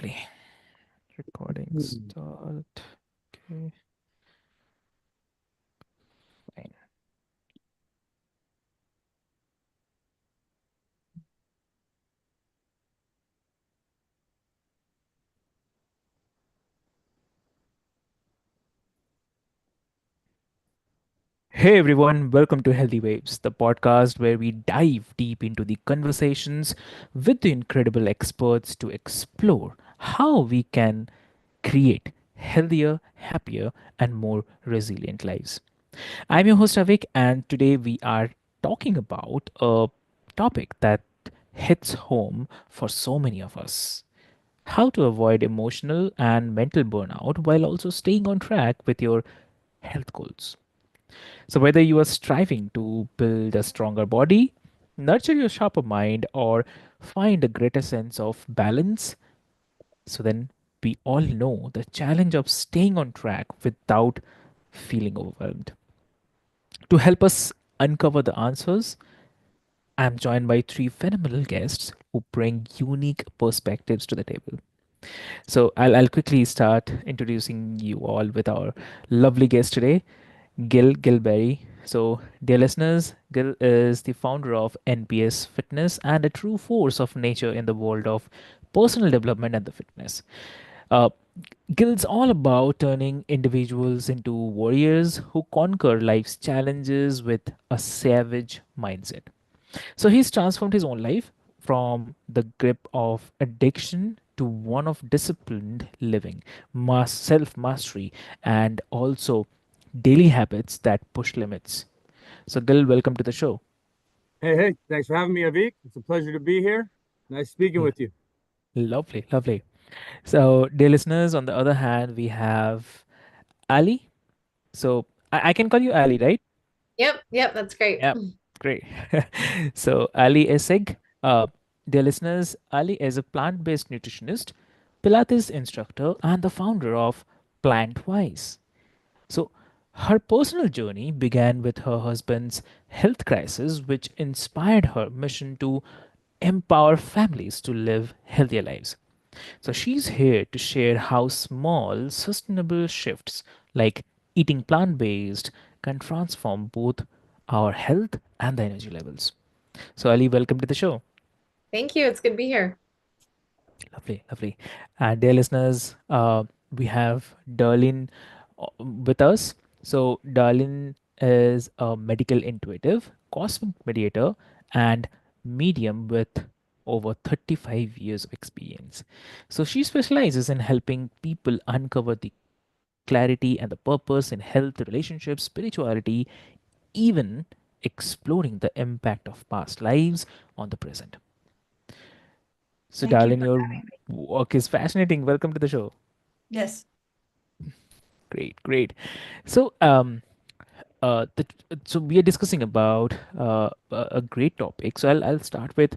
Lovely. Recording start. Okay, fine. Hey everyone, welcome to Healthy Waves, the podcast where we dive deep into the conversations with the incredible experts to explore how we can create healthier, happier, and more resilient lives. I'm your host Avik, and today we are talking about a topic that hits home for so many of us: how to avoid emotional and mental burnout while also staying on track with your health goals. So, whether you are striving to build a stronger body, nurture your sharper mind, or find a greater sense of balance, so then we all know the challenge of staying on track without feeling overwhelmed. To help us uncover the answers, I'm joined by three phenomenal guests who bring unique perspectives to the table. So I'll quickly start introducing you all with our lovely guest today, Gil Gilberry. So, dear listeners, Gil is the founder of NPS Fitness and a true force of nature in the world of personal development and the fitness. Uh, Gil's all about turning individuals into warriors who conquer life's challenges with a savage mindset. So he's transformed his own life from the grip of addiction to one of disciplined living, self mastery, and also daily habits that push limits. So, Gil, welcome to the show. Hey, thanks for having me, Avik. It's a pleasure to be here. Nice speaking L- with you. Lovely, lovely. So, dear listeners, on the other hand, we have Ali. So, I can call you Ali, right? Yep, that's great. Yeah, great. So, Ali Essig, dear listeners, Ali is a plant based nutritionist, Pilates instructor, and the founder of Plantwise. So, her personal journey began with her husband's health crisis, which inspired her mission to empower families to live healthier lives. So, she's here to share how small, sustainable shifts like eating plant based can transform both our health and the energy levels. So, Ali, welcome to the show. Thank you. It's good to be here. Lovely, lovely. And dear listeners, we have Darlene with us. So, Darlene is a medical intuitive, cosmic mediator, and medium with over 35 years of experience. So, she specializes in helping people uncover the clarity and the purpose in health, relationships, spirituality, even exploring the impact of past lives on the present. So, Thank you Darlene, for your having me. work is fascinating. Welcome to the show. Yes. Great, great. So, so we are discussing about a great topic. So I'll start with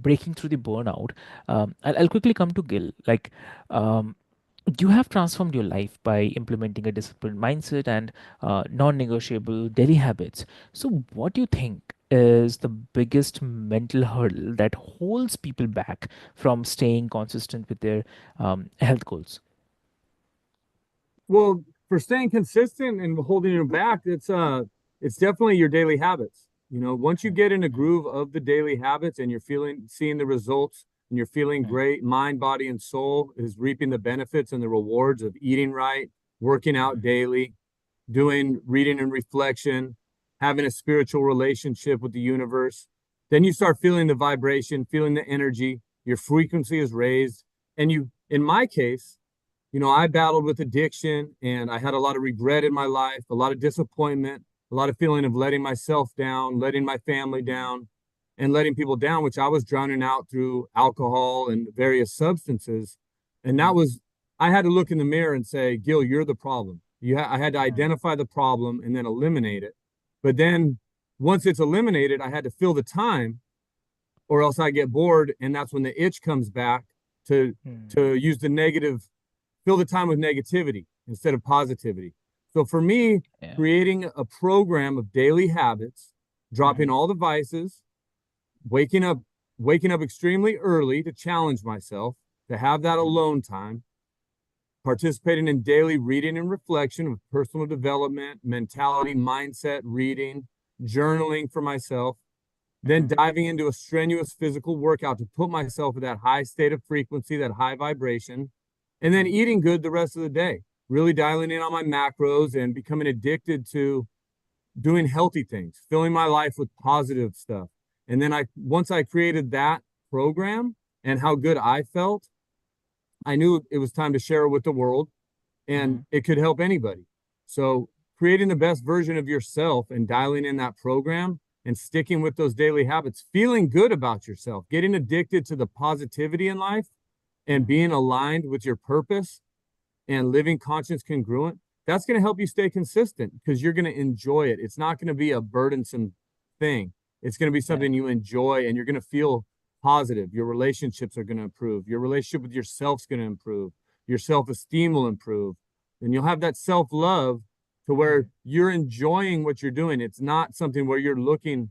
breaking through the burnout. I'll quickly come to Gil. Like, um, you have transformed your life by implementing a disciplined mindset and non-negotiable daily habits. So, what do you think is the biggest mental hurdle that holds people back from staying consistent with their health goals? Well, for staying consistent and holding you back, it's definitely your daily habits. Once you get in a groove of the daily habits and you're seeing the results and you're feeling Mm, great, mind, body, and soul is reaping the benefits and the rewards of eating right, working out mm, daily, doing reading and reflection, having a spiritual relationship with the universe. Then you start feeling the vibration, feeling the energy, your frequency is raised. And in my case, I battled with addiction and I had a lot of regret in my life, a lot of disappointment, a lot of feeling of letting myself down, letting my family down, and letting people down, which I was drowning out through alcohol and various substances. And that mm, was, I had to look in the mirror and say, Gil, you're the problem. I had to mm, identify the problem and then eliminate it. But then once it's eliminated, I had to fill the time or else I get bored. And that's when the itch comes back to, mm. to use the negative, fill the time with negativity instead of positivity. So for me, Yeah. creating a program of daily habits, dropping Mhm, all the vices, waking up waking up extremely early to challenge myself to have that alone time, participating in daily reading and reflection of personal development, mentality, mindset, reading, journaling for myself, then Mhm. diving into a strenuous physical workout to put myself in that high state of frequency, that high vibration, and then Mhm. eating good the rest of the day, really dialing in on my macros and becoming addicted to doing healthy things, filling my life with positive stuff. And then once I created that program and how good I felt, I knew it was time to share it with the world and Mhm. it could help anybody. So creating the best version of yourself and dialing in that program and sticking with those daily habits, feeling good about yourself, getting addicted to the positivity in life and Mhm. being aligned with your purpose and living conscious congruent, that's going to help you stay consistent because you're going to enjoy it. It's not going to be a burdensome thing. It's going to be Yeah. something you enjoy and you're going to feel positive. Your relationships are going to improve. Your relationship with yourself's going to improve. Your self-esteem will improve. And you'll have that self-love to where Mhm. you're enjoying what you're doing. It's not something where you're looking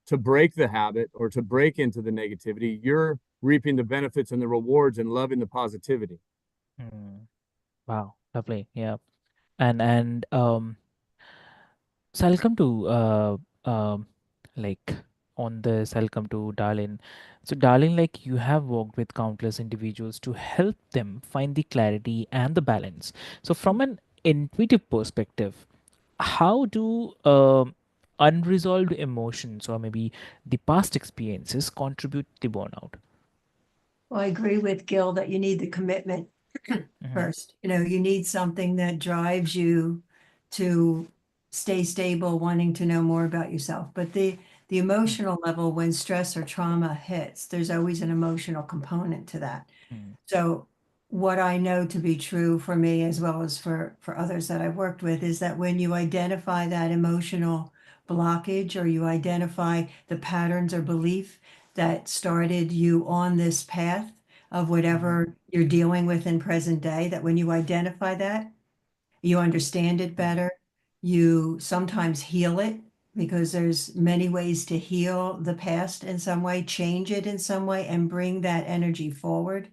to break the habit or to break into the negativity. You're reaping the benefits and the rewards and loving the positivity. Mm. Wow, lovely. Yeah. And so I'll come to like on this, I'll come to Darlene. So Darlene, like you have worked with countless individuals to help them find the clarity and the balance. So from an intuitive perspective, how do unresolved emotions or maybe the past experiences contribute to burnout? Well, I agree with Gil that you need the commitment Mm-hmm. first. You need something that drives you to stay stable, wanting to know more about yourself. But the emotional level, when stress or trauma hits, there's always an emotional component to that. Mm-hmm. So what I know to be true for me as well as for others that I've worked with is that when you identify that emotional blockage or you identify the patterns or belief that started you on this path of Mm-hmm. whatever you're dealing with in present day, that when you identify that, you understand it better, you sometimes heal it because there's many ways to heal the past in some way, change it in some way, and bring that energy forward.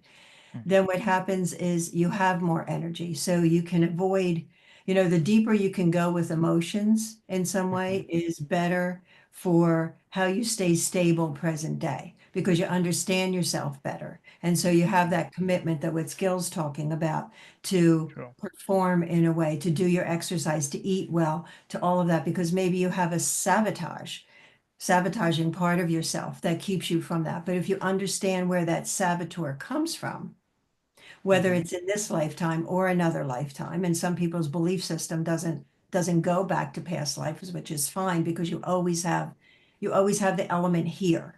Mm-hmm. Then what happens is you have more energy. So you can avoid, the deeper you can go with emotions in some Mm-hmm. way is better for how you stay stable present day because you understand yourself better. And so you have that commitment that what Skill's talking about to True. perform in a way, to do your exercise, to eat well, to all of that, because maybe you have a sabotaging part of yourself that keeps you from that. But if you understand where that saboteur comes from, whether Mm-hmm. it's in this lifetime or another lifetime. And some people's belief system doesn't go back to past lives, which is fine because you always have the element here.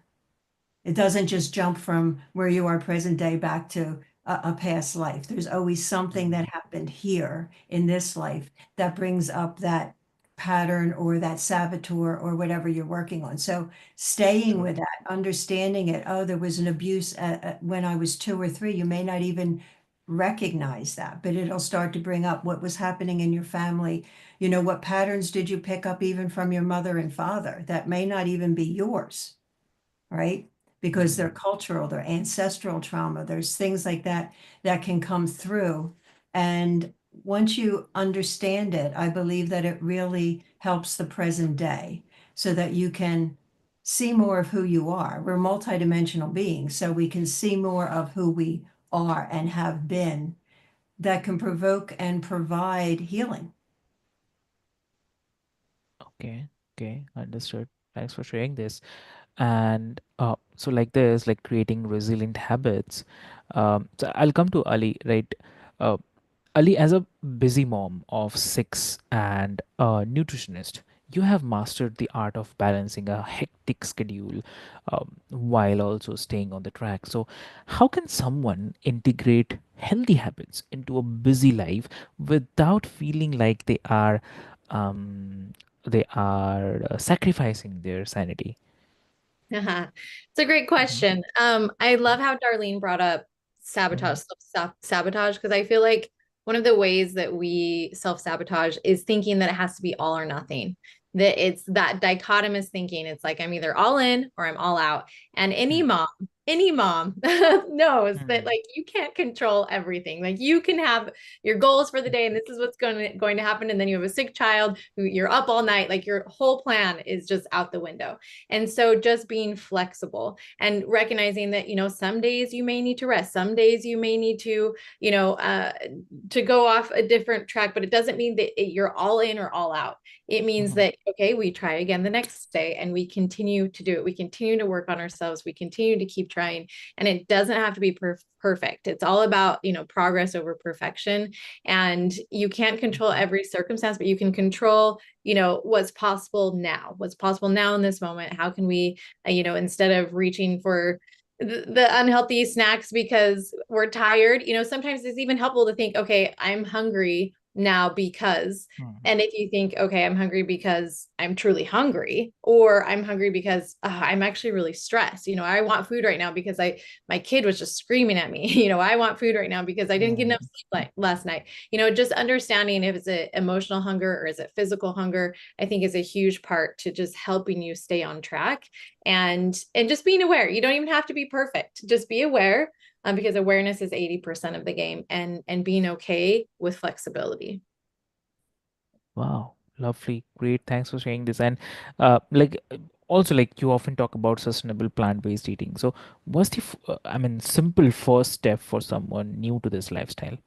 It doesn't just jump from where you are present day back to a past life. There's always something Mm-hmm. that happened here in this life that brings up that pattern or that saboteur or whatever you're working on. So staying True. with that, understanding it. Oh, there was an abuse when I was 2 or 3. You may not even recognize that, but it'll start to bring up what was happening in your family. What patterns did you pick up even from your mother and father that may not even be yours, right? Because they're Mm-hmm. cultural, they're ancestral trauma. There's things like that that can come through. And once you understand it, I believe that it really helps the present day so that you can see more of who you are. We're multidimensional beings, so we can see more of who we are and have been that can provoke and provide healing. Okay. Okay. Understood. Thanks for sharing this. And so like this, like creating resilient habits. So I'll come to Ali, right? uh, Ali, as a busy mom of six and a nutritionist, you have mastered the art of balancing a hectic schedule while also staying on the track. So how can someone integrate healthy habits into a busy life without feeling like um, they are sacrificing their sanity? It's a great Mhm. question. I love how Darlene brought up sabotage, Mhm. self-sabotage, because I feel like one of the ways that we self-sabotage is thinking that it has to be all or nothing. That it's that dichotomous thinking. It's like I'm either all in or I'm all out. And any Mhm. mom any mom knows that Mm. like you can't control everything. Like you can have your goals for the day and this is what's going to happen, and then you have a sick child who you're up all night, like your whole plan is just out the window. And so just being flexible and recognizing that, you know, some days you may need to rest, some days you may need to, you know, to go off a different track, but it doesn't mean that you're all in or all out. It means Mhm. that, okay, we try again the next day and we continue to do it. We continue to work on ourselves. We continue to keep trying. And it doesn't have to be perfect. It's all about, you know, progress over perfection. And you can't control every circumstance, but you can control, you know, what's possible now in this moment. How can we, you know, instead of reaching for the unhealthy snacks because we're tired, you know, sometimes it's even helpful to think, okay, I'm hungry now because, Mm. and if you think, okay, I'm hungry because I'm truly hungry, or I'm hungry because I'm actually really stressed. You know, I want food right now because my kid was just screaming at me. You know, I want food right now because I didn't get enough Mm. sleep last night. You know, just understanding if it's an emotional hunger or is it physical hunger, I think is a huge part to just helping you stay on track and just being aware. You don't even have to be perfect. Just be aware, because awareness is 80% of the game, and being okay with flexibility. Wow, lovely, great. Thanks for sharing this. And also, like you often talk about sustainable plant-based eating. So, what's the I mean, simple first step for someone new to this lifestyle?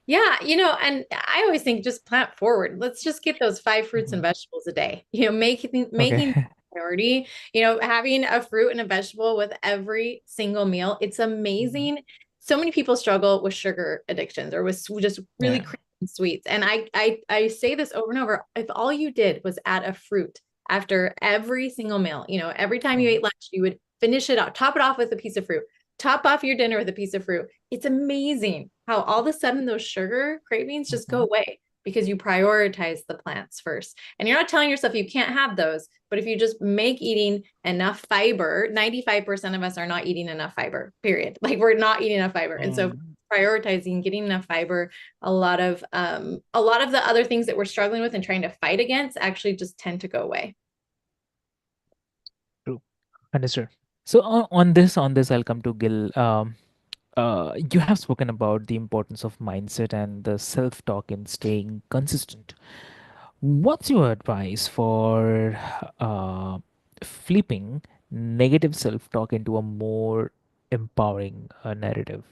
Yeah, you know, and I always think just plant forward. Let's just get those 5 fruits and Mhm. vegetables a day. You know, making Okay. priority, you know, having a fruit and a vegetable with every single meal. It's Mhm. amazing. So many people struggle with sugar addictions or with just really Yeah. craving sweets. And I say this over and over. If all you did was add a fruit after every single meal, you know, every time you Mhm. ate lunch, you would finish it off, top it off with a piece of fruit, top off your dinner with a piece of fruit. It's amazing how all of a sudden those sugar cravings just go Mhm. away because you prioritize the plants first. And you're not telling yourself you can't have those, but if you just make eating enough fiber, 95% of us are not eating enough fiber, period. Like we're not eating enough fiber. And so Mm. prioritizing getting enough fiber, a lot of the other things that we're struggling with and trying to fight against actually just tend to go away. True. Understood. So on this, I'll come to Gil. You have spoken about the importance of mindset and the self-talk in staying consistent. What's your advice for uh, flipping negative self-talk into a more empowering narrative?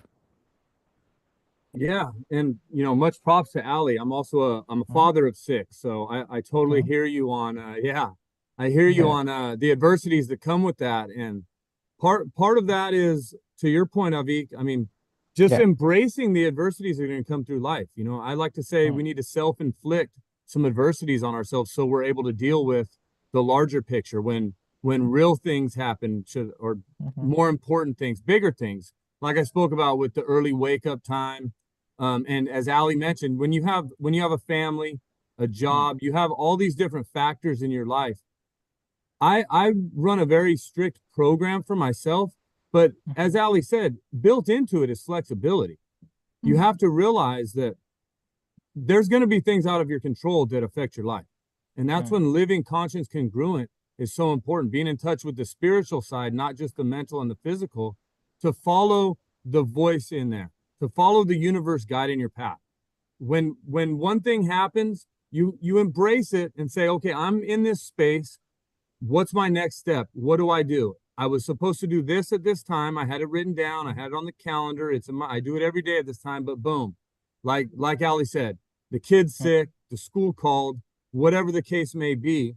Yeah, and you know, much props to Allie. I'm a Mhm. father of six, so I totally Okay. hear you on yeah, I hear you Yeah. on the adversities that come with that. And part of that is to your point, Avik. I mean, just Yeah. embracing the adversities that are going to come through life. You know, I like to say Mm. we need to self-inflict some adversities on ourselves so we're able to deal with the larger picture when real things happen, or Mhm. more important things, bigger things, like I spoke about with the early wake up time. And as Ali mentioned, when you have a family, a Mm. job, you have all these different factors in your life. I run a very strict program for myself, but as Mhm. Ali said, built into it is flexibility. You Mhm. have to realize that there's going to be things out of your control that affect your life. And that's Mm. when living conscience congruent is so important. Being in touch with the spiritual side, not just the mental and the physical, to follow the voice in there, to follow the universe guiding your path. When one thing happens, you embrace it and say, okay, I'm in this space. What's my next step? What do I do? I was supposed to do this at this time. I had it written down. I had it on the calendar. I do it every day at this time, but boom, like Ali said, the kid's Mm. sick, the school called, whatever the case may be.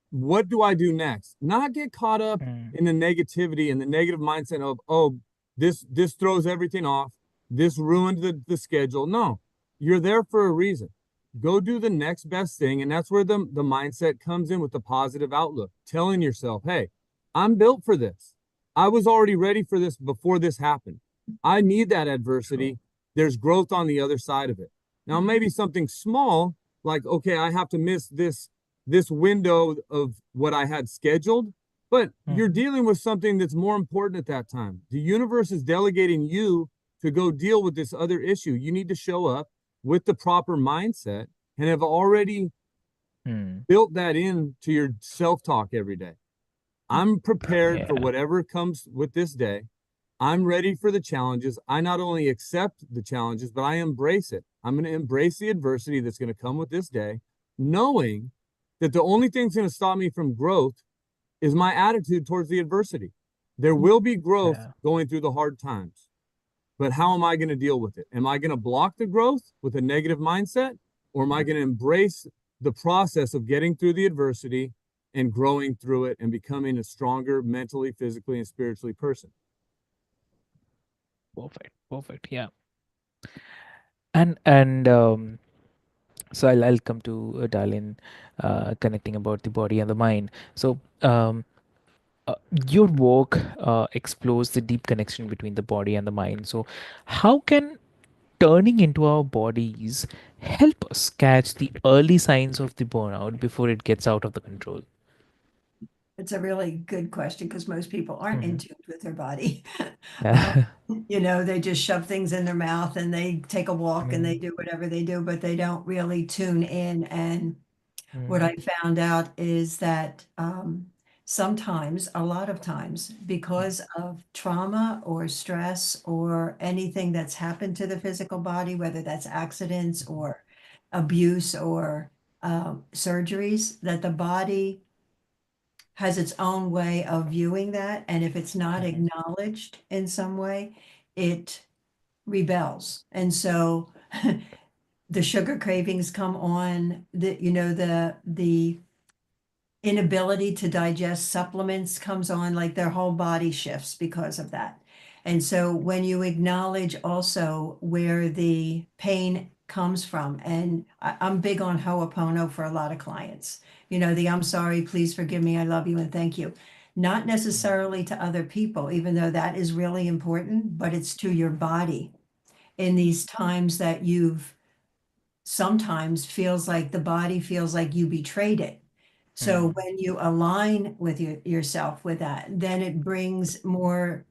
What do I do next? Not get caught up Mm. in the negativity and the negative mindset of, oh, this throws everything off. This ruined the schedule. No, you're there for a reason. Go do the next best thing. And that's where the mindset comes in with the positive outlook, telling yourself, hey, I'm built for this. I was already ready for this before this happened. I need that True. adversity. There's growth on the other side of it. Now, maybe something small, like, okay, I have to miss this window of what I had scheduled, but you're Mhm. dealing with something that's more important at that time. The universe is delegating you to go deal with this other issue. You need to show up with the proper mindset and have already Mm. built that into your self talk every day. I'm prepared for Yeah. whatever comes with this day. I'm ready for the challenges. I not only accept the challenges, but I embrace it. I'm going to embrace the adversity that's going to come with this day, knowing that the only thing that's going to stop me from growth is my attitude towards the adversity. There will be growth Yeah. going through the hard times, but how am I going to deal with it? Am I going to block the growth with a negative mindset, or am I going to embrace the process of getting through the adversity and growing through it and becoming a stronger mentally, physically, and spiritually person? Perfect. Perfect. Yeah. And so I'll come to Darlene, connecting about the body and the mind. So your work explores the deep connection between the body and the mind. So how can turning into our bodies help us catch the early signs of the burnout before it gets out of the control? It's a really good question because most people aren't in Hmm. tune with their body. Um, Yeah. they just shove things in their mouth and they take a walk and they Mm, do whatever they do, but they don't really tune in. And what mm, I found out is that sometimes, a lot of times, mm, because of trauma or stress or anything that's happened to the physical body, whether that's accidents or abuse or surgeries, that the body has its own way of viewing that. And if it's not mhm, acknowledged in some way, it rebels. And so the sugar cravings come on, the inability to digest supplements comes on, like their whole body shifts because of that. And so when you acknowledge also where the pain comes from, and I'm big on Ho'opono for a lot of clients, the I'm sorry, please forgive me, I love you, and thank you. Not mm, necessarily to other people, even though that is really important, but it's to your body in these times that you've sometimes feels like the body feels like you betrayed it. So mm, when you align with yourself with that, then it brings more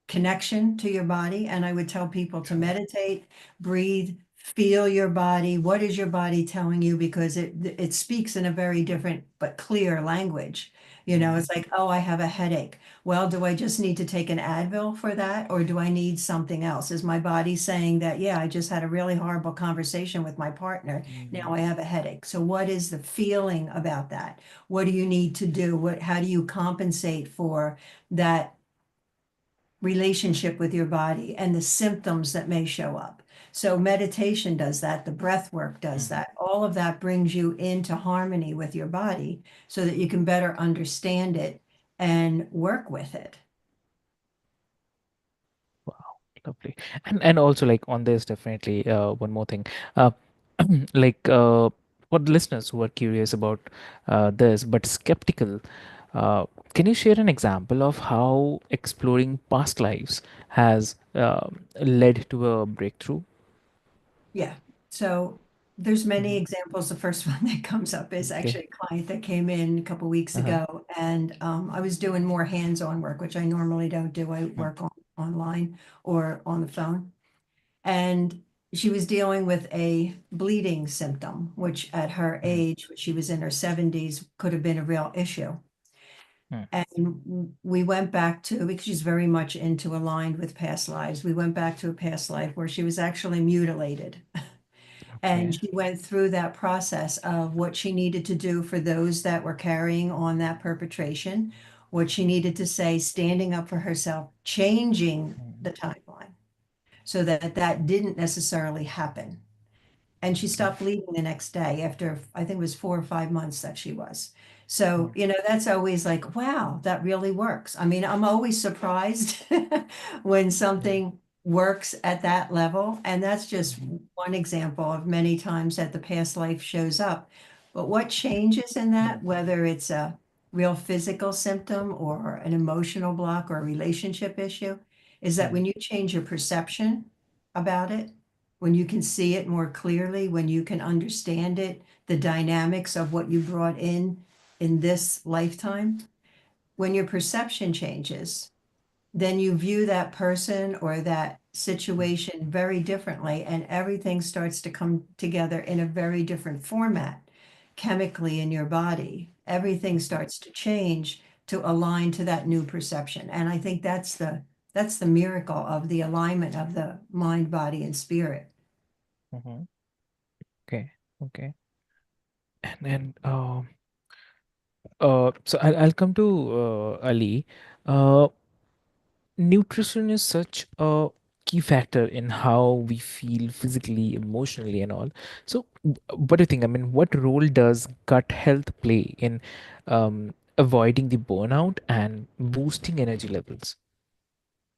connection to your body. And I would tell people to sure. meditate, breathe, feel your body. What is your body telling you? Because it speaks in a very different but clear language. Mm, It's like, oh, I have a headache. Well, do I just need to take an Advil for that? Or do I need something else? Is my body saying that, yeah, I just had a really horrible conversation with my partner. Now mm, I have a headache. So what is the feeling about that? What do you need to do? How do you compensate for that relationship with your body and the symptoms that may show up? So meditation does that, the breath work does mhm. that. All of that brings you into harmony with your body so that you can better understand it and work with it. Wow, lovely. And also like on this, definitely one more thing. Uh, like for the listeners who are curious about this but skeptical, uh, can you share an example of how exploring past lives has led to a breakthrough? Yeah. So there's many Hmm. examples. The first one that comes up is Okay. actually a client that came in a couple weeks Uh-huh. ago, and I was doing more hands-on work, which I normally don't do. I Mm, work online or on the phone. And she was dealing with a bleeding symptom, which at her mm, age, which she was in her 70s, could have been a real issue. mm. And we went back to, because she's very much into aligned with past lives, we went back to a past life where she was actually mutilated. And Okay. she went through that process of what she needed to do for those that were carrying on that perpetration, what she needed to say, standing up for herself, changing Mm, the timeline so that that didn't necessarily happen. And she okay. stopped bleeding the next day after, I think it was 4 or 5 months that she was. So, Mm, that's always like, wow, that really works. I mean, I'm always surprised when mm, something works at that level. And that's just mhm, one example of many times that the past life shows up. But what changes in mm, that, whether it's a real physical symptom or an emotional block or a relationship issue, is that mm, when you change your perception about it, when you can see it more clearly, when you can understand it, the dynamics of what you brought in this lifetime, when your perception changes, then you view that person or that mm, situation very differently, and everything starts to come together in a very different format chemically in your body. Everything mhm, starts to change to align to that new perception. And I think that's the miracle of the alignment of the mind, body, and spirit. Mhm. Okay. Okay. And so I'll come to Ali. Uh, Nutrition is such a key factor in how we feel physically, emotionally, and all. So, what do you think? I mean, what role does gut health play in avoiding the burnout and boosting energy levels?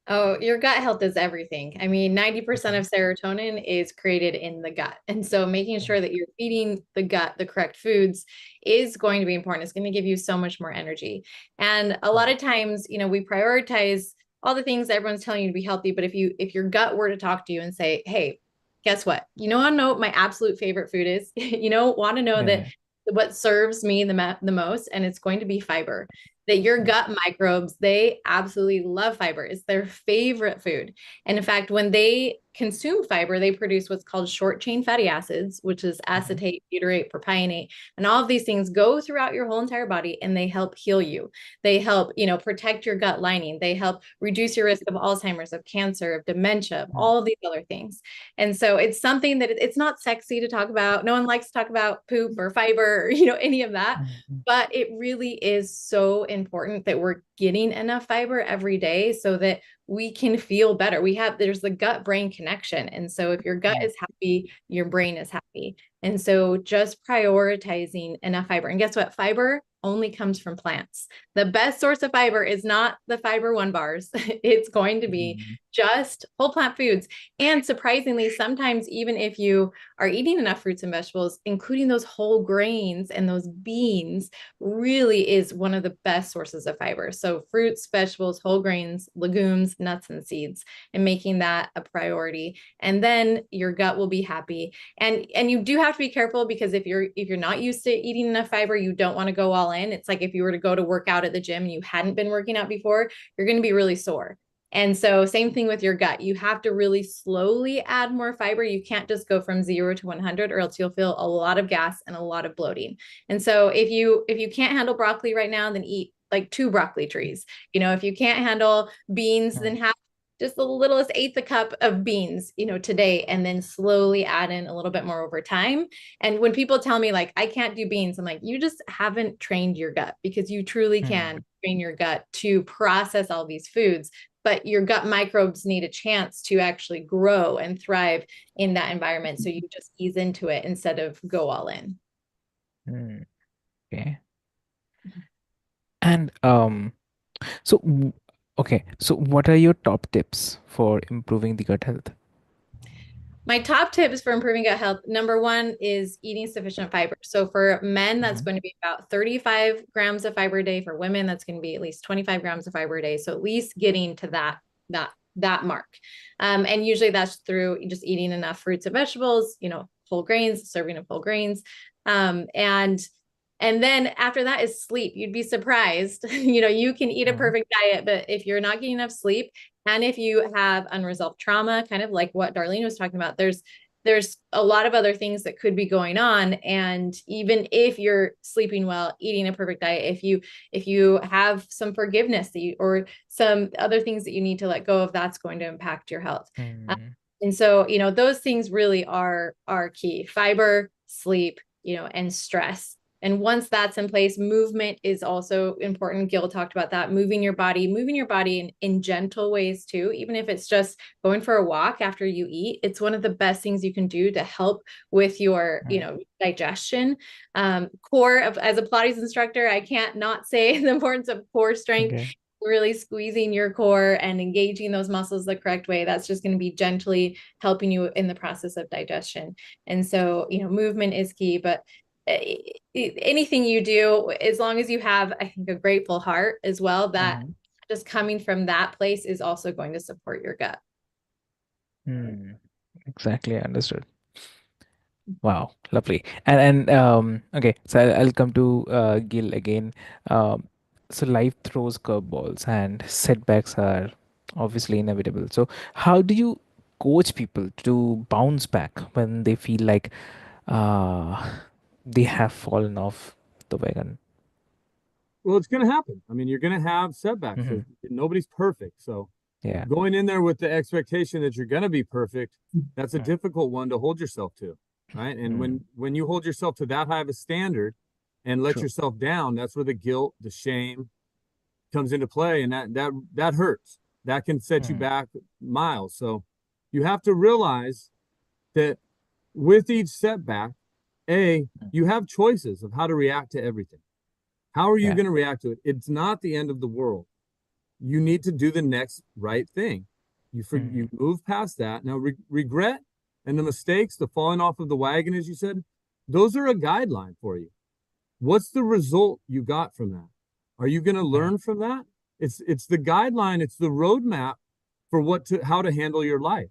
Oh, your gut health is everything. I mean, 90% Mhm. of serotonin is created in the gut. And so making sure that you're feeding the gut the correct foods is going to be important. It's going to give you so much more energy. And a lot of times, we prioritize all the things everyone's telling you to be healthy, but if your gut were to talk to you and say, "Hey, guess what? I know what my absolute favorite food is. Want to know that Yeah. what serves me the most, and it's going to be fiber." That your Mm. gut microbes, they absolutely love fiber. It's their favorite food. And in fact, when they consume fiber, they produce what's called short chain fatty acids, which is Mhm. acetate, butyrate, propionate. And all of these things go throughout your whole entire body and they help heal you. They help, protect your gut lining. They help reduce your risk of Alzheimer's, of cancer, of dementia, of Mm. all of these other things. And so it's something that it's not sexy to talk about. No one likes to talk about poop or fiber or, any of that, Mhm. but it really is so important that we're getting enough fiber every day so that we can feel better. There's the gut brain connection. And so if your gut Mm. is happy, your brain is happy. And so just prioritizing enough fiber. And guess what? Fiber only comes from plants. The best source of fiber is not the fiber one bars. It's going to be Mm. just whole plant foods. And surprisingly, sometimes even if you are eating enough fruits and vegetables, including those whole grains and those beans, really is one of the best sources of fiber. So fruits, vegetables, whole grains, legumes, nuts, and seeds, and making that a priority. And then your gut will be happy. And you do have to be careful because if you're not used to eating enough fiber, you don't want to go all in. It's like if you were to go to work out at the gym and you hadn't been working out before, you're going to be really sore. And so same thing with your gut. You have to really slowly add more fiber. You can't just go from 0 to 100 or else you'll feel a lot of gas and a lot of bloating. And so if you can't handle broccoli right now, then eat like 2 broccoli trees. If you can't handle beans, then Mm. have just the littlest eighth a cup of beans, today, and then slowly add in a little bit more over time. And when people tell me like I can't do beans, I'm like, you just haven't trained your gut because you truly Mm. can train your gut to process all these foods. But your gut microbes need a chance to actually grow and thrive in that environment. So you just ease into it instead of go all in. Mm. Okay. And so okay. So what are your top tips for improving the gut health? My top tips for improving gut health, number one is eating sufficient fiber. So for men, that's Mhm. going to be about 35 grams of fiber a day. For women, that's going to be at least 25 grams of fiber a day. So at least getting to that mark. And usually that's through just eating enough fruits and vegetables, whole grains, serving of whole grains. And then after that is sleep. You'd be surprised. You can eat a Mhm. perfect diet, but if you're not getting enough sleep, and if you have unresolved trauma, kind of like what Darlene was talking about, there's a lot of other things that could be going on. And even if you're sleeping well, eating a perfect diet, if you have some forgiveness or some other things that you need to let go of, that's going to impact your health. Mm. And so, those things really are key. Fiber, sleep, and stress. And once that's in place, movement is also important. Gil talked about that, moving your body in gentle ways too, even if it's just going for a walk after you eat. It's one of the best things you can do to help with your, Mm. digestion. As a Pilates instructor, I can't not say the importance of core strength, Okay. really squeezing your core and engaging those muscles the correct way. That's just going to be gently helping you in the process of digestion. And so, movement is key, but anything you do, as long as you have, I think, a grateful heart as well, that Mhm. just coming from that place is also going to support your gut. Mm. Exactly, I understood. Wow, lovely. And okay, so I'll come to Gil again. Um, so life throws curveballs and setbacks are obviously inevitable. So how do you coach people to bounce back when they feel like uh they have fallen off the wagon? Well, it's going to happen. I mean, you're going to have setbacks. Hmm. Nobody's perfect. So Yeah. going in there with the expectation that you're going to be perfect, that's a difficult one to hold yourself to, right? And Mm. when you hold yourself to that high of a standard and let True. yourself down, that's where the guilt, the shame comes into play, and that hurts. That can set you Mm. back miles. So you have to realize that with each setback, you have choices of how to react to everything. How are you Yeah. going to react to it? It's not the end of the world. You need to do the next right thing. You Mm. move past that. Now, regret and the mistakes, the falling off of the wagon, as you said, those are a guideline for you. What's the result you got from that? Are you going to Mm. learn from that? It's the guideline. It's the roadmap for how to handle your life.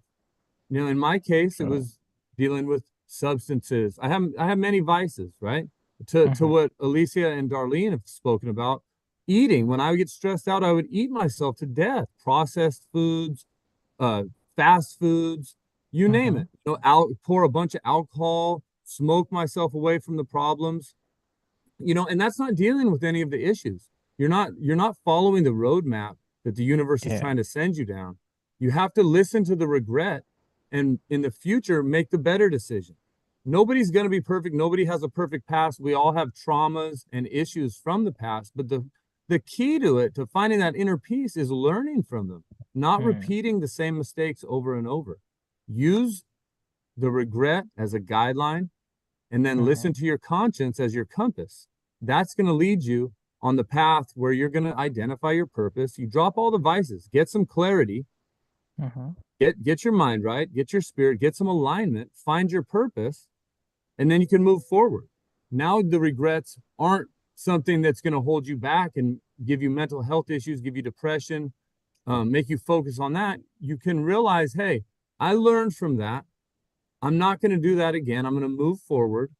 You know, in my case, it True. was dealing with substances. I have many vices, right? To Hmm. what Alicia and Darlene have spoken about, eating. When I would get stressed out, I would eat myself to death. Processed foods, uh, fast foods, you name Hmm. it. You know, pour a bunch of alcohol, smoke myself away from the problems. You know, and that's not dealing with any of the issues. You're not following the roadmap that the universe is Yeah. trying to send you down. You have to listen to the regret and in the future make the better decision. Nobody's going to be perfect. Nobody has a perfect past. We all have traumas and issues from the past, but the key to it, to finding that inner peace, is learning from them, not Mm. repeating the same mistakes over and over. Use the regret as a guideline, and then Hmm. listen to your conscience as your compass. That's going to lead you on the path where you're going to identify your purpose. You drop all the vices, get some clarity, Hmm. get your mind right, get your spirit, get some alignment, find your purpose, and then you can move forward. Now the regrets aren't something that's going to hold you back and give you mental health issues, give you depression, make you focus on that. You can realize, hey, I learned from that. I'm not going to do that again. I'm going to move forward.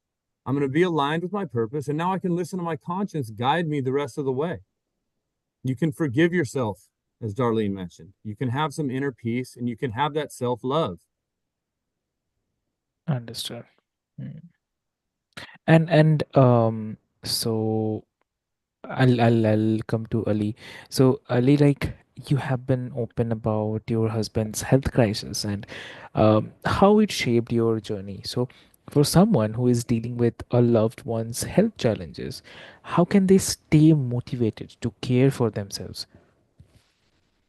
I'm going to be aligned with my purpose. And now I can listen to my conscience guide me the rest of the way. You can forgive yourself, as Darlene mentioned. You can have some inner peace, and you can have that self love. Understood. Mm. And so I'll come to Ali. So Ali, like, you have been open about your husband's health crisis and how it shaped your journey. So for someone who is dealing with a loved one's health challenges, how can they stay motivated to care for themselves?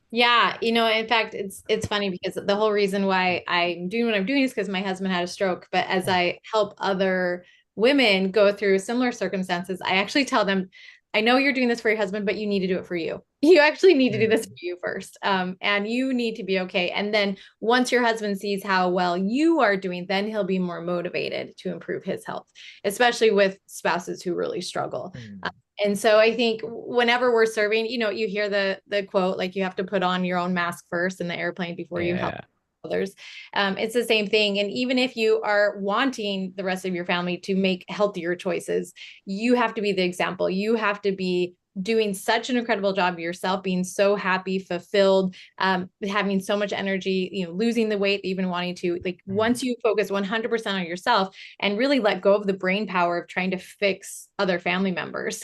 Yeah, in fact, it's funny because the whole reason why I'm doing what I'm doing is because my husband had a stroke. But as Mm. I help other women go through similar circumstances, I actually tell them, I know you're doing this for your husband, but you need to do it for you. You actually need to do this for Mm. you first. And you need to be okay. And then once your husband sees how well you are doing, then he'll be more motivated to improve his health, especially with spouses who really struggle. Mm. And so I think whenever we're serving, you hear the quote, like, you have to put on your own mask first in the airplane before you help Yeah. others. It's the same thing. And even if you are wanting the rest of your family to make healthier choices, you have to be the example. You have to be doing such an incredible job yourself, being so happy, fulfilled, having so much energy, losing the weight, even wanting to, like, Mm. once you focus 100% on yourself and really let go of the brain power of trying to fix other family members,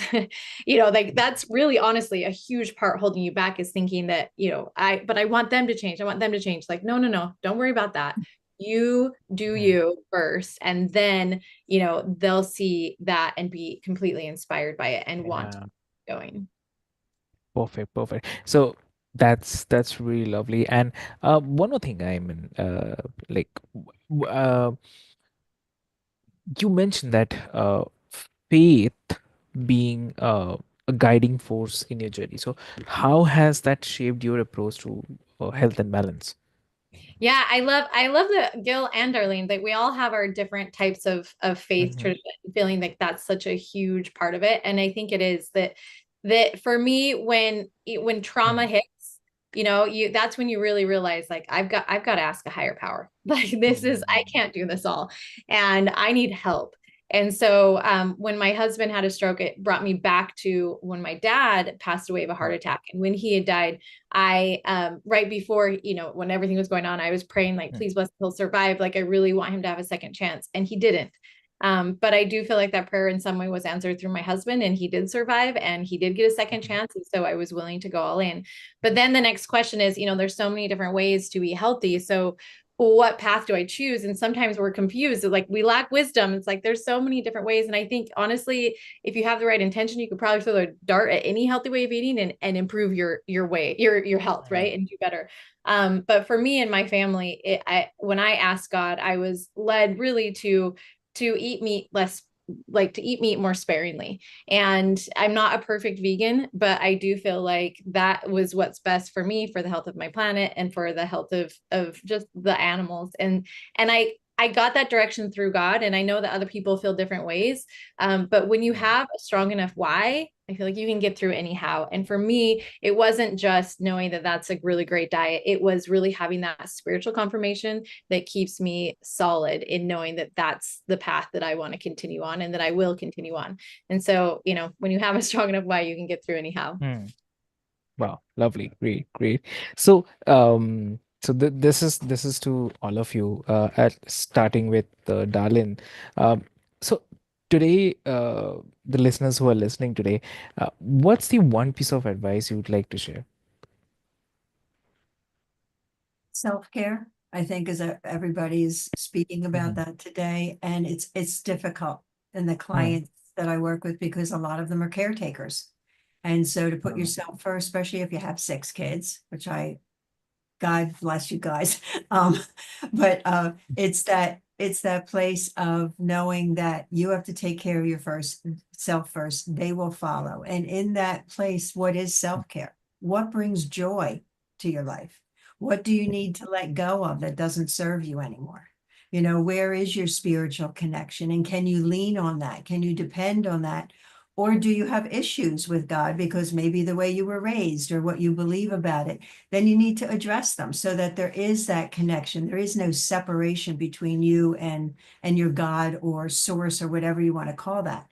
like, that's really honestly a huge part holding you back, is thinking that, but I want them to change. I want them to change. Like, no, no, no, don't worry about that. You do Mm. you first, and then, they'll see that and be completely inspired by it and want to Yeah. keep going. Perfect, perfect. So that's really lovely. And one more thing, I mean, like, you mentioned that faith being a guiding force in your journey. So how has that shaped your approach to health and balance? Yeah, I love that Gil and Darlene, that we all have our different types of faith Hmm. tradition, feeling like that's such a huge part of it. And I think it is that for me, when trauma hits, that's when you really realize, like, I've got to ask a higher power. Like, I Mm. can't do this all, and I need help. And so when my husband had a stroke, it brought me back to when my dad passed away of a heart attack. And when he had died, I right before, when everything was going on, I was praying, like, Mm. please bless, he'll survive. Like, I really want him to have a second chance. And he didn't. But I do feel like that prayer in some way was answered through my husband, and he did survive and he did get a second chance. And so I was willing to go all in. But then the next question is, there's so many different ways to be healthy. So what path do I choose? And sometimes we're confused. Like we lack wisdom. It's like there's so many different ways. And I think honestly, if you have the right intention, you could probably throw a dart at any healthy way of eating and improve your health, right? And do better. But for me and my family, when I asked God, I was led really to eat meat less, like to eat meat more sparingly. And I'm not a perfect vegan, but I do feel like that was what's best for me, for the health of my planet and for the health of just the animals. And I got that direction through God. And I know that other people feel different ways. But when you have a strong enough why, I feel like you can get through anyhow. And for me, it wasn't just knowing that that's a really great diet. It was really having that spiritual confirmation that keeps me solid in knowing that that's the path that I want to continue on and that I will continue on. And so, when you have a strong enough why, you can get through anyhow. Wow, lovely, great, great. So, this is to all of you. At starting with Darlin. So today, the listeners who are listening today, what's the one piece of advice you'd like to share? Self-care, I think, is everybody's speaking about Mhm. that today, and it's difficult in the Mm, clients that I work with because a lot of them are caretakers. And so to put mm, yourself first, especially if you have 6 kids, which God bless you guys. But it's that place of knowing that you have to take care of your first self first, they will follow. And in that place, what is self-care? What brings joy to your life? What do you need to let go of that doesn't serve you anymore? Where is your spiritual connection? And can you lean on that? Can you depend on that? Or do you have issues with God because maybe the way you were raised or what you believe about it? Then you need to address them so that there is that connection. There is no separation between you and your God or source or whatever you want to call that.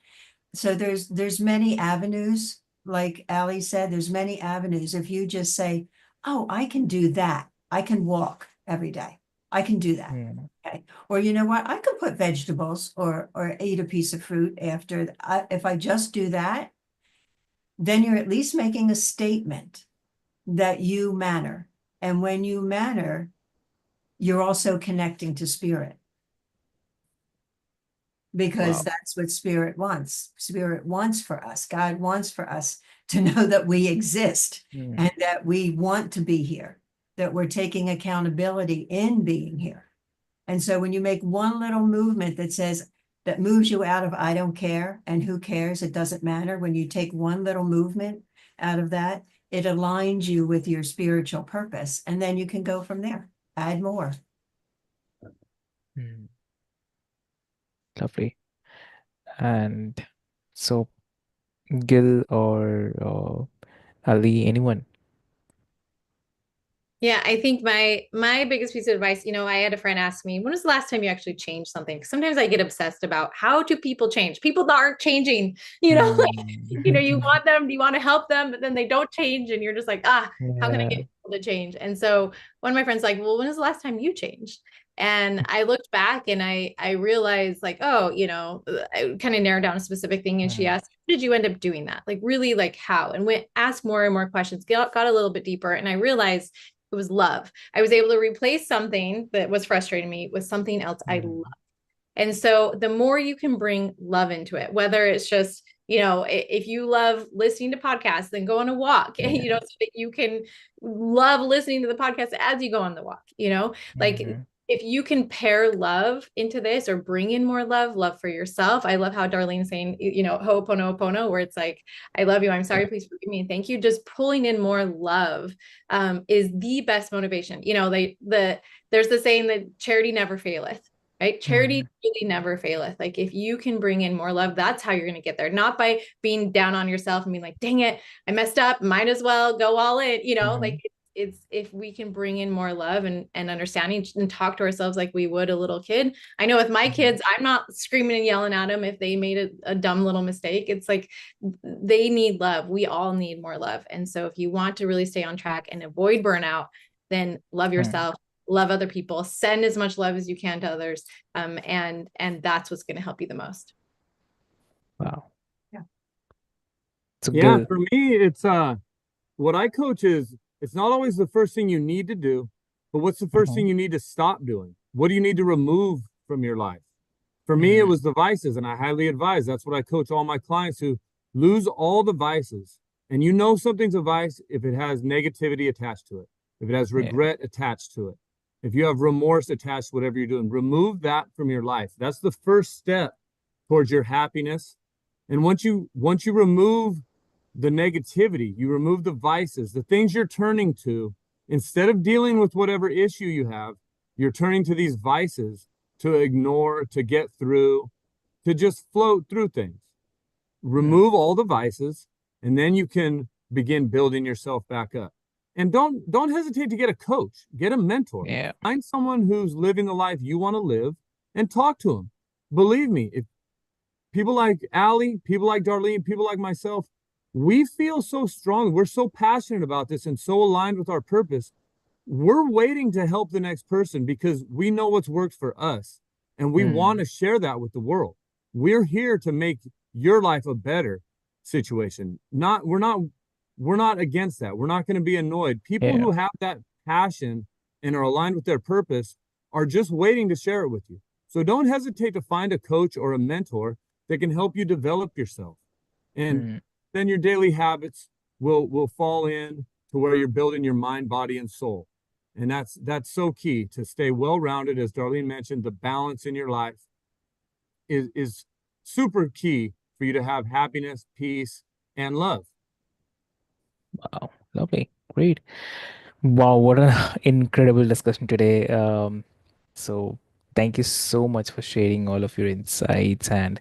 So there's many avenues. Like Ali said, there's many avenues. If you just say, oh, I can do that. I can walk every day. I can do that. mm, Okay. Or you know what? I could put vegetables or eat a piece of fruit after. If I just do that, then you're at least making a statement that you matter. And when you matter, you're also connecting to spirit because wow. that's what spirit wants. Spirit wants for us. God wants for us to know that we exist Mm, and that we want to be here, that we're taking accountability in being here. And so when you make one little movement that moves you out of I don't care and who cares, it doesn't matter. When you take one little movement out of that, it aligns you with your spiritual purpose. And then you can go from there, add more. mm, lovely. And so, Gil or Ali, anyone? Yeah, I think my biggest piece of advice, I had a friend ask me, when was the last time you actually changed something? 'Cause sometimes I get obsessed about how do people change? People that aren't changing, you Mm. want them, you want to help them, but then they don't change. And you're just like, how can I get Yeah. people to change? And so one of my friends like, well, when was the last time you changed? And I looked back and I realized like, oh, I kind of narrowed down a specific thing. And she Mm, asked, how did you end up doing that? Like really like how? And went asked more and more questions, got a little bit deeper. And I realized it was love. I was able to replace something that was frustrating me with something else I love. mm, And so the more you can bring love into it, whether it's just, if you love listening to podcasts, then go on a walk, yeah. so that you can love listening to the podcast as you go on the walk, like Mhm, if you can pair love into this or bring in more love for yourself. I love how Darlene's saying, ho'oponopono, where it's like, I love you. I'm sorry. Please forgive me. Thank you. Just pulling in more love is the best motivation. There's the saying that charity never faileth. Right? Charity mm, really never faileth. Like if you can bring in more love, that's how you're going to get there. Not by being down on yourself and being like, dang it, I messed up. Might as well go all in, like mhm, it's if we can bring in more love and understanding and talk to ourselves like we would a little kid. I know with my mhm, kids, I'm not screaming and yelling at them if they made a dumb little mistake. It's like they need love. We all need more love. And so if you want to really stay on track and avoid burnout, then love mm, yourself, love other people, send as much love as you can to others. And that's what's going to help you the most. Wow. Yeah. So Yeah, Gil. for me, it's what I coach is it's not always the first thing you need to do, but what's the first Mhm. thing you need to stop doing? What do you need to remove from your life? For me, it Mm, was the vices, and I highly advise. That's what I coach all my clients who lose all the vices. And you know something's a vice if it has negativity attached to it, if it has yeah. regret attached to it, if you have remorse attached to whatever you're doing. Remove that from your life. That's the first step towards your happiness. And once you remove the negativity, you remove the vices, the things you're turning to, instead of dealing with whatever issue you have, you're turning to these vices to ignore, to get through, to just float through things. Mm, Remove all the vices, and then you can begin building yourself back up. And don't hesitate to get a coach, get a mentor. yeah. Find someone who's living the life you want to live and talk to them. Believe me, if people like Allie, people like Darlene, people like myself, we feel so strong. We're so passionate about this and so aligned with our purpose. We're waiting to help the next person because we know what's worked for us and we want Mm, to share that with the world. We're here to make your life a better situation. We're not against that. We're not going to be annoyed. People yeah. who have that passion and are aligned with their purpose are just waiting to share it with you. So don't hesitate to find a coach or a mentor that can help you develop yourself. And Mm, then your daily habits will fall in to where you're building your mind, body, and soul. And that's so key to stay well-rounded. As Darlene mentioned, the balance in your life is super key for you to have happiness, peace, and love. wow. Lovely. Great. Wow, what an incredible discussion today. So thank you so much for sharing all of your insights. And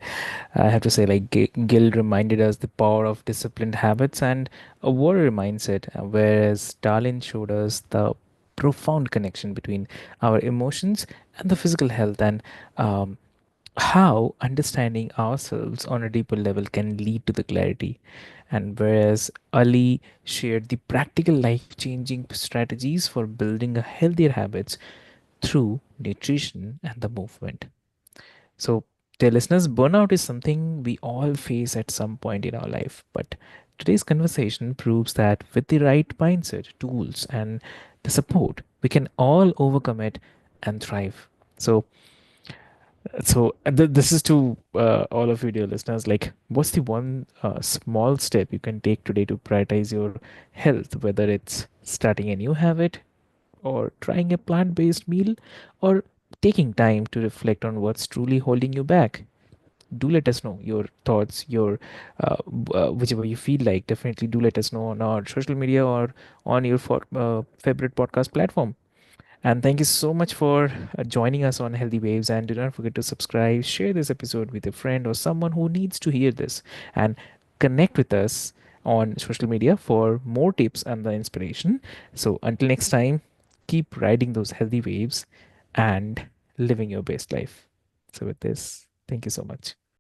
I have to say, like Gil reminded us the power of disciplined habits and a warrior mindset, whereas Darlin showed us the profound connection between our emotions and the physical health, and um, how understanding ourselves on a deeper level can lead to the clarity. And whereas Ali shared the practical life changing strategies for building a healthier habits through nutrition and the movement. So, dear listeners, burnout is something we all face at some point in our life. But today's conversation proves that with the right mindset, tools, and the support, we can all overcome it and thrive. So, this is to all of you, dear listeners. Like, what's the one small step you can take today to prioritize your health, whether it's starting a new habit, or trying a plant based meal, or taking time to reflect on what's truly holding you back? Do let us know your thoughts, your whichever you feel like. Definitely do let us know on our social media or on your favorite podcast platform. And thank you so much for joining us on Healthy Waves. And do not forget to subscribe, share this episode with a friend or someone who needs to hear this, and connect with us on social media for more tips and the inspiration. So until next time, keep riding those healthy waves and living your best life. So, with this, thank you so much.